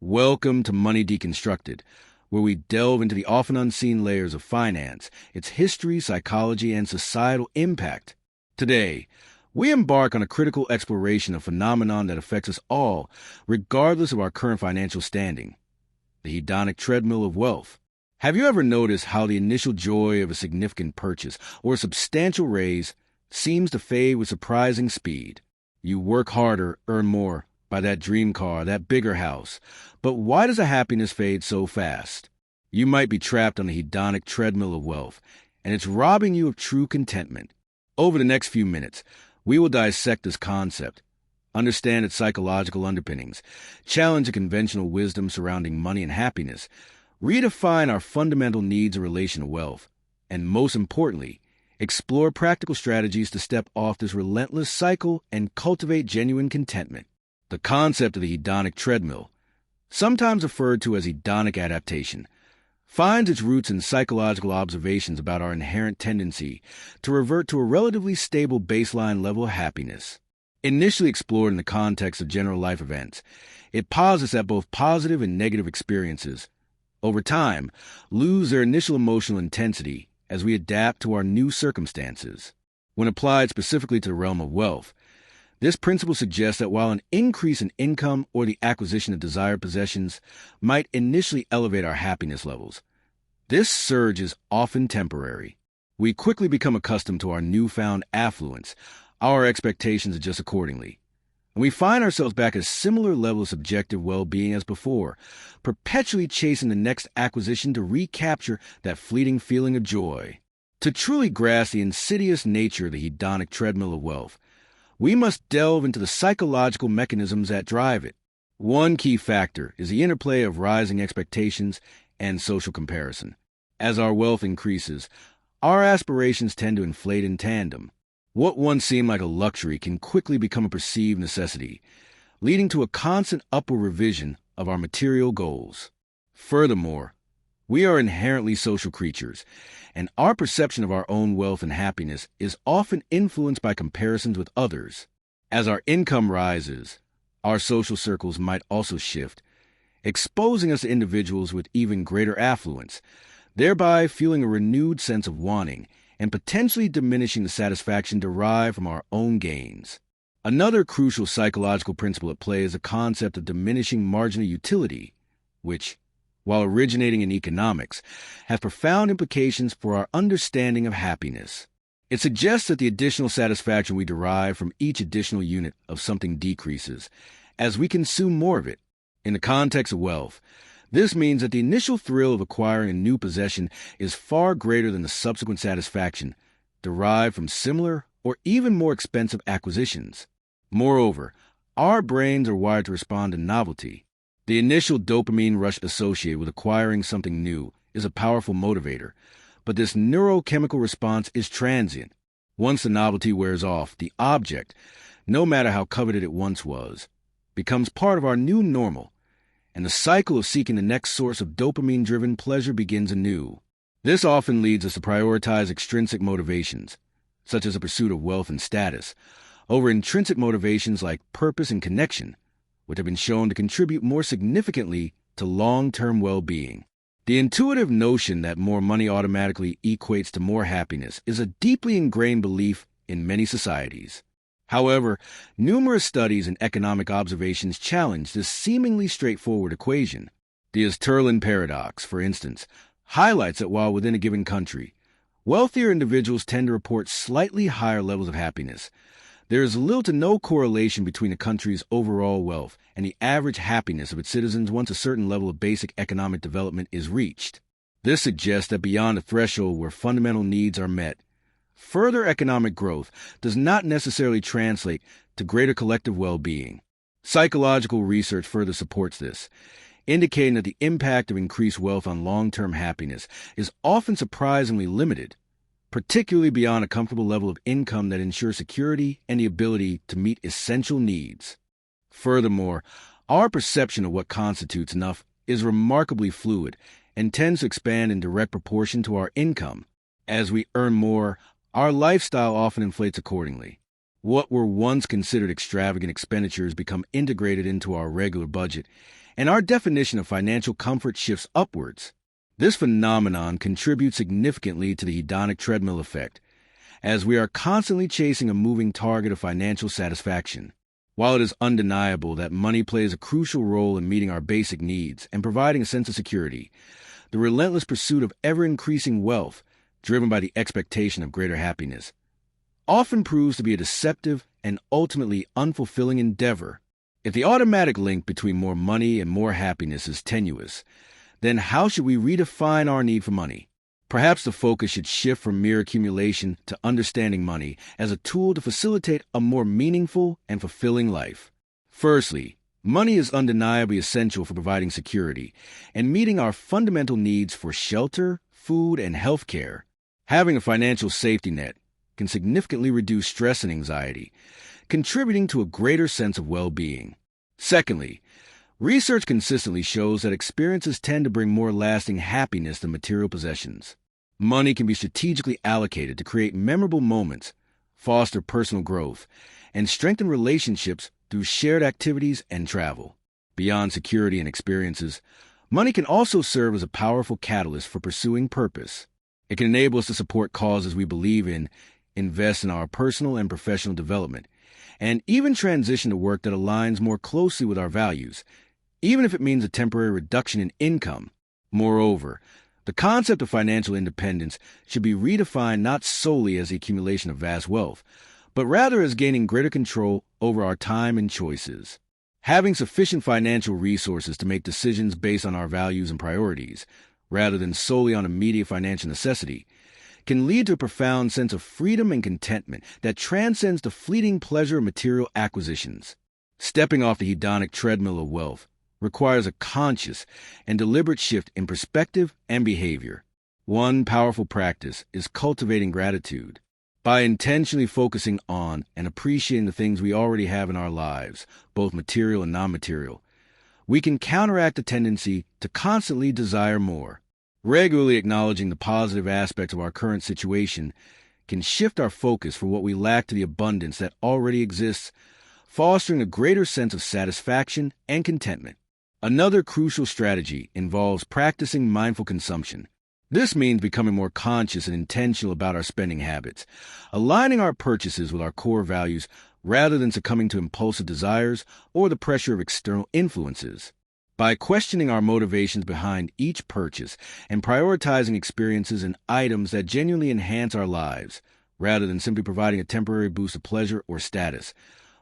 Welcome to Money Deconstructed, where we delve into the often unseen layers of finance, its history, psychology, and societal impact. Today, we embark on a critical exploration of a phenomenon that affects us all, regardless of our current financial standing: the hedonic treadmill of wealth. Have you ever noticed how the initial joy of a significant purchase or a substantial raise seems to fade with surprising speed? You work harder, earn more, buy that dream car, that bigger house. But why does the happiness fade so fast? You might be trapped on the hedonic treadmill of wealth, and it's robbing you of true contentment. Over the next few minutes, we will dissect this concept, understand its psychological underpinnings, challenge the conventional wisdom surrounding money and happiness, redefine our fundamental needs in relation to wealth, and most importantly, explore practical strategies to step off this relentless cycle and cultivate genuine contentment. The concept of the hedonic treadmill, sometimes referred to as hedonic adaptation, finds its roots in psychological observations about our inherent tendency to revert to a relatively stable baseline level of happiness. Initially explored in the context of general life events, it posits that both positive and negative experiences, over time, lose their initial emotional intensity as we adapt to our new circumstances. When applied specifically to the realm of wealth, this principle suggests that while an increase in income or the acquisition of desired possessions might initially elevate our happiness levels, this surge is often temporary. We quickly become accustomed to our newfound affluence, our expectations adjust accordingly, and we find ourselves back at a similar level of subjective well-being as before, perpetually chasing the next acquisition to recapture that fleeting feeling of joy. To truly grasp the insidious nature of the hedonic treadmill of wealth, we must delve into the psychological mechanisms that drive it. One key factor is the interplay of rising expectations and social comparison. As our wealth increases, our aspirations tend to inflate in tandem. What once seemed like a luxury can quickly become a perceived necessity, leading to a constant upward revision of our material goals. Furthermore, we are inherently social creatures, and our perception of our own wealth and happiness is often influenced by comparisons with others. As our income rises, our social circles might also shift, exposing us to individuals with even greater affluence, thereby fueling a renewed sense of wanting and potentially diminishing the satisfaction derived from our own gains. Another crucial psychological principle at play is the concept of diminishing marginal utility, which, while originating in economics, has profound implications for our understanding of happiness. It suggests that the additional satisfaction we derive from each additional unit of something decreases as we consume more of it. In the context of wealth, this means that the initial thrill of acquiring a new possession is far greater than the subsequent satisfaction derived from similar or even more expensive acquisitions. Moreover, our brains are wired to respond to novelty. The initial dopamine rush associated with acquiring something new is a powerful motivator, but this neurochemical response is transient. Once the novelty wears off, the object, no matter how coveted it once was, becomes part of our new normal, and the cycle of seeking the next source of dopamine-driven pleasure begins anew. This often leads us to prioritize extrinsic motivations, such as the pursuit of wealth and status, over intrinsic motivations like purpose and connection, which have been shown to contribute more significantly to long-term well-being. The intuitive notion that more money automatically equates to more happiness is a deeply ingrained belief in many societies. However, numerous studies and economic observations challenge this seemingly straightforward equation. The Easterlin paradox, for instance, highlights that while within a given country, wealthier individuals tend to report slightly higher levels of happiness, there is little to no correlation between a country's overall wealth and the average happiness of its citizens once a certain level of basic economic development is reached. This suggests that beyond a threshold where fundamental needs are met, further economic growth does not necessarily translate to greater collective well-being. Psychological research further supports this, indicating that the impact of increased wealth on long-term happiness is often surprisingly limited, particularly beyond a comfortable level of income that ensures security and the ability to meet essential needs. Furthermore, our perception of what constitutes enough is remarkably fluid and tends to expand in direct proportion to our income. As we earn more, our lifestyle often inflates accordingly. What were once considered extravagant expenditures become integrated into our regular budget, and our definition of financial comfort shifts upwards. This phenomenon contributes significantly to the hedonic treadmill effect, as we are constantly chasing a moving target of financial satisfaction. While it is undeniable that money plays a crucial role in meeting our basic needs and providing a sense of security, the relentless pursuit of ever-increasing wealth, driven by the expectation of greater happiness, often proves to be a deceptive and ultimately unfulfilling endeavor. If the automatic link between more money and more happiness is tenuous, then how should we redefine our need for money? Perhaps the focus should shift from mere accumulation to understanding money as a tool to facilitate a more meaningful and fulfilling life. Firstly, money is undeniably essential for providing security and meeting our fundamental needs for shelter, food, and health care. Having a financial safety net can significantly reduce stress and anxiety, contributing to a greater sense of well-being. Secondly, research consistently shows that experiences tend to bring more lasting happiness than material possessions. Money can be strategically allocated to create memorable moments, foster personal growth, and strengthen relationships through shared activities and travel. Beyond security and experiences, money can also serve as a powerful catalyst for pursuing purpose. It can enable us to support causes we believe in, invest in our personal and professional development, and even transition to work that aligns more closely with our values, even if it means a temporary reduction in income. Moreover, the concept of financial independence should be redefined not solely as the accumulation of vast wealth, but rather as gaining greater control over our time and choices. Having sufficient financial resources to make decisions based on our values and priorities, rather than solely on immediate financial necessity, can lead to a profound sense of freedom and contentment that transcends the fleeting pleasure of material acquisitions. Stepping off the hedonic treadmill of wealth requires a conscious and deliberate shift in perspective and behavior. One powerful practice is cultivating gratitude. By intentionally focusing on and appreciating the things we already have in our lives, both material and non-material, we can counteract the tendency to constantly desire more. Regularly acknowledging the positive aspects of our current situation can shift our focus from what we lack to the abundance that already exists, fostering a greater sense of satisfaction and contentment. Another crucial strategy involves practicing mindful consumption. This means becoming more conscious and intentional about our spending habits, aligning our purchases with our core values rather than succumbing to impulsive desires or the pressure of external influences. By questioning our motivations behind each purchase and prioritizing experiences and items that genuinely enhance our lives, rather than simply providing a temporary boost of pleasure or status,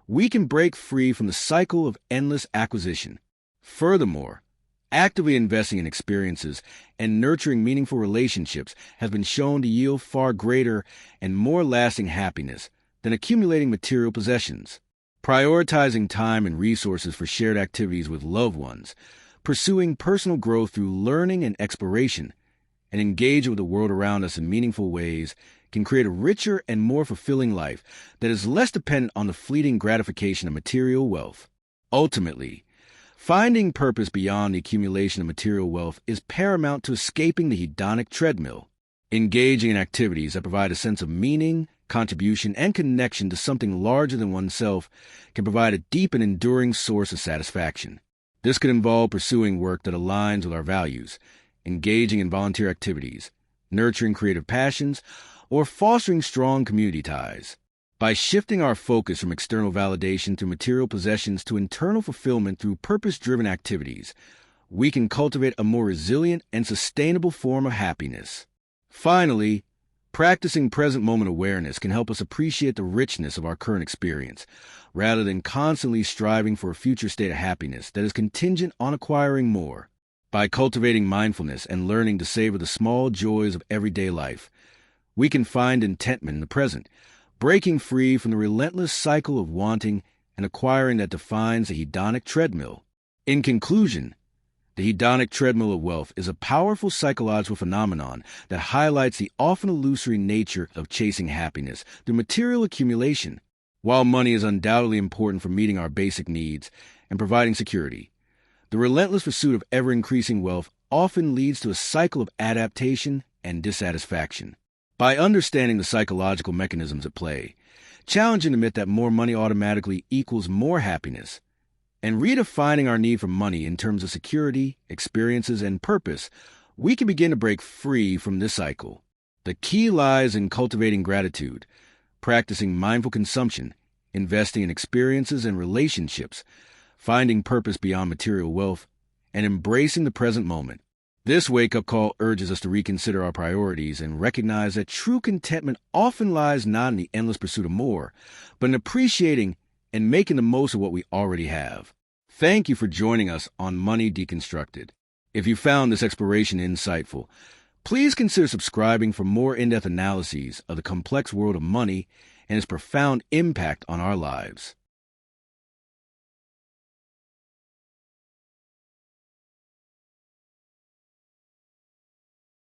we can break free from the cycle of endless acquisition. Furthermore, actively investing in experiences and nurturing meaningful relationships has been shown to yield far greater and more lasting happiness than accumulating material possessions. Prioritizing time and resources for shared activities with loved ones, pursuing personal growth through learning and exploration, and engaging with the world around us in meaningful ways can create a richer and more fulfilling life that is less dependent on the fleeting gratification of material wealth. Ultimately, finding purpose beyond the accumulation of material wealth is paramount to escaping the hedonic treadmill. Engaging in activities that provide a sense of meaning, contribution, and connection to something larger than oneself can provide a deep and enduring source of satisfaction. This could involve pursuing work that aligns with our values, engaging in volunteer activities, nurturing creative passions, or fostering strong community ties. By shifting our focus from external validation through material possessions to internal fulfillment through purpose-driven activities, we can cultivate a more resilient and sustainable form of happiness. Finally, practicing present moment awareness can help us appreciate the richness of our current experience, rather than constantly striving for a future state of happiness that is contingent on acquiring more. By cultivating mindfulness and learning to savor the small joys of everyday life, we can find contentment in the present, breaking free from the relentless cycle of wanting and acquiring that defines the hedonic treadmill. In conclusion, the hedonic treadmill of wealth is a powerful psychological phenomenon that highlights the often illusory nature of chasing happiness through material accumulation. While money is undoubtedly important for meeting our basic needs and providing security, the relentless pursuit of ever-increasing wealth often leads to a cycle of adaptation and dissatisfaction. By understanding the psychological mechanisms at play, challenging the myth that more money automatically equals more happiness, and redefining our need for money in terms of security, experiences, and purpose, we can begin to break free from this cycle. The key lies in cultivating gratitude, practicing mindful consumption, investing in experiences and relationships, finding purpose beyond material wealth, and embracing the present moment. This wake-up call urges us to reconsider our priorities and recognize that true contentment often lies not in the endless pursuit of more, but in appreciating and making the most of what we already have. Thank you for joining us on Money Deconstructed. If you found this exploration insightful, please consider subscribing for more in-depth analyses of the complex world of money and its profound impact on our lives.